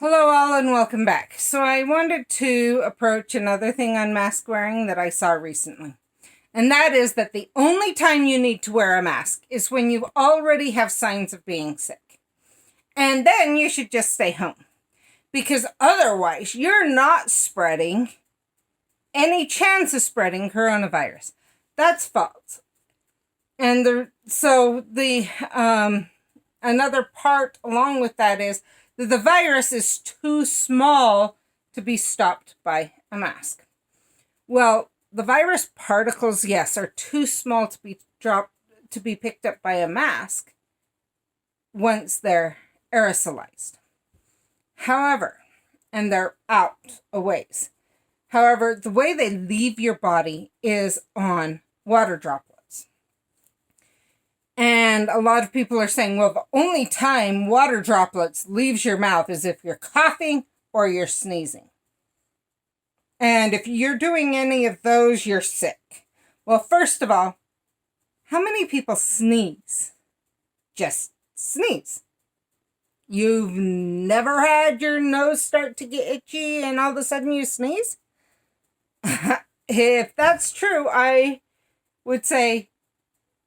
Hello all and welcome back. So I wanted to approach another thing on mask wearing that I saw recently. And that is that the only time you need to wear a mask is when you already have signs of being sick. And then you should just stay home. Because otherwise you're not spreading any chance of spreading coronavirus. That's false. And another part along with that is that the virus is too small to be stopped by a mask. Well, the virus particles, yes, are too small to be picked up by a mask once they're aerosolized. However, and they're out a ways. However, the way they leave your body is on water droplets. And a lot of people are saying, well, the only time water droplets leaves your mouth is if you're coughing or you're sneezing. And if you're doing any of those, you're sick. Well, first of all, how many people sneeze? Just sneeze. You've never had your nose start to get itchy and all of a sudden you sneeze? If that's true, I would say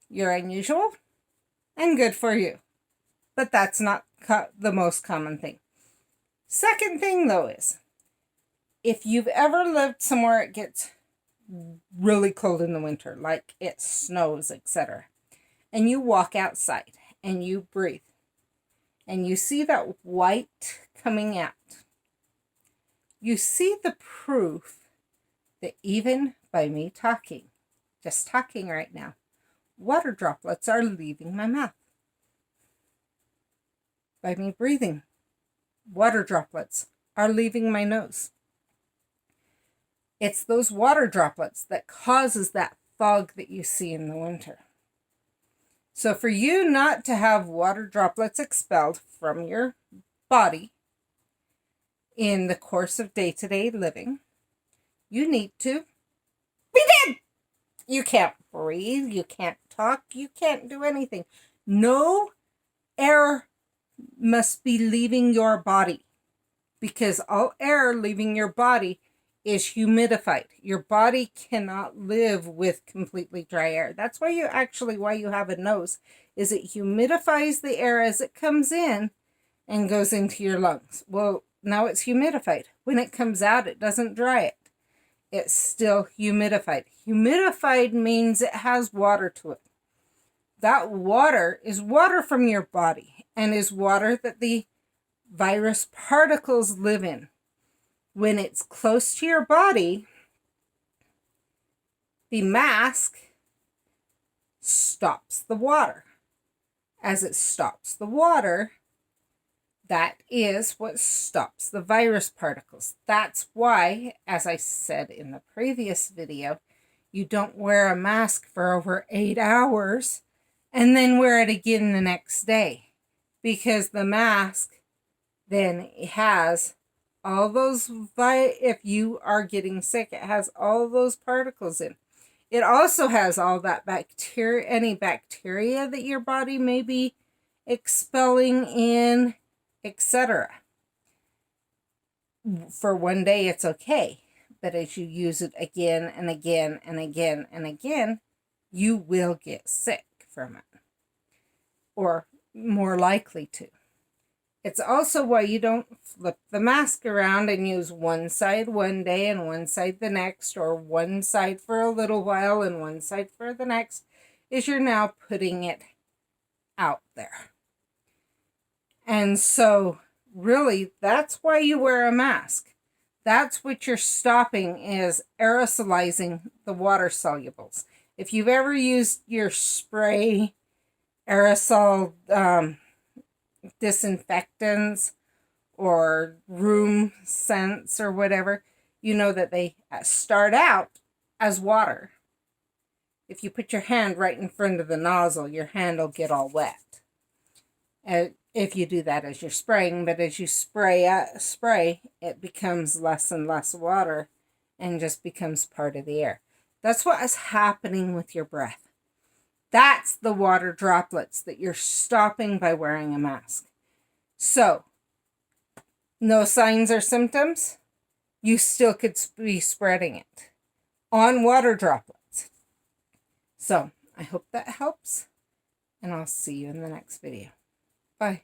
you're unusual and good for you. But that's not the most common thing. Second thing, though, is if you've ever lived somewhere it gets really cold in the winter, like it snows, etc., and you walk outside and you breathe and you see that white coming out, you see the proof that even by me just talking right now, water droplets are leaving my mouth. By me breathing, water droplets are leaving my nose. It's those water droplets that causes that fog that you see in the winter. So for you not to have water droplets expelled from your body in the course of day-to-day living, you need to be dead. You can't breathe, you can't talk, you can't do anything. No air must be leaving your body, because all air leaving your body is humidified. Your body cannot live with completely dry air. That's why you have a nose, is it humidifies the air as it comes in and goes into your lungs. Well, now it's humidified. When it comes out, it doesn't dry it. It's still humidified. Humidified means it has water to it. That water is water from your body and is water that the virus particles live in. When it's close to your body, the mask stops the water. As it stops the water, that is what stops the virus particles. That's why, as I said in the previous video, you don't wear a mask for over 8 hours and then wear it again the next day. Because the mask then has all those, if you are getting sick, it has all those particles in. It also has all that bacteria, any bacteria that your body may be expelling in, etc. For one day, it's okay. But as you use it again and again and again and again, you will get sick from it. Or more likely to. It's also why you don't flip the mask around and use one side one day and one side the next, or one side for a little while and one side for the next, is you're now putting it out there. And so, really, that's why you wear a mask. That's what you're stopping, is aerosolizing the water solubles. If you've ever used your spray aerosol disinfectants or room scents or whatever, you know that they start out as water. If you put your hand right in front of the nozzle, your hand will get all wet. If you do that as you're spraying, but as you spray, it becomes less and less water and just becomes part of the air. That's what is happening with your breath. That's the water droplets that you're stopping by wearing a mask. So, no signs or symptoms, you still could be spreading it on water droplets. So I hope that helps, and I'll see you in the next video. Bye.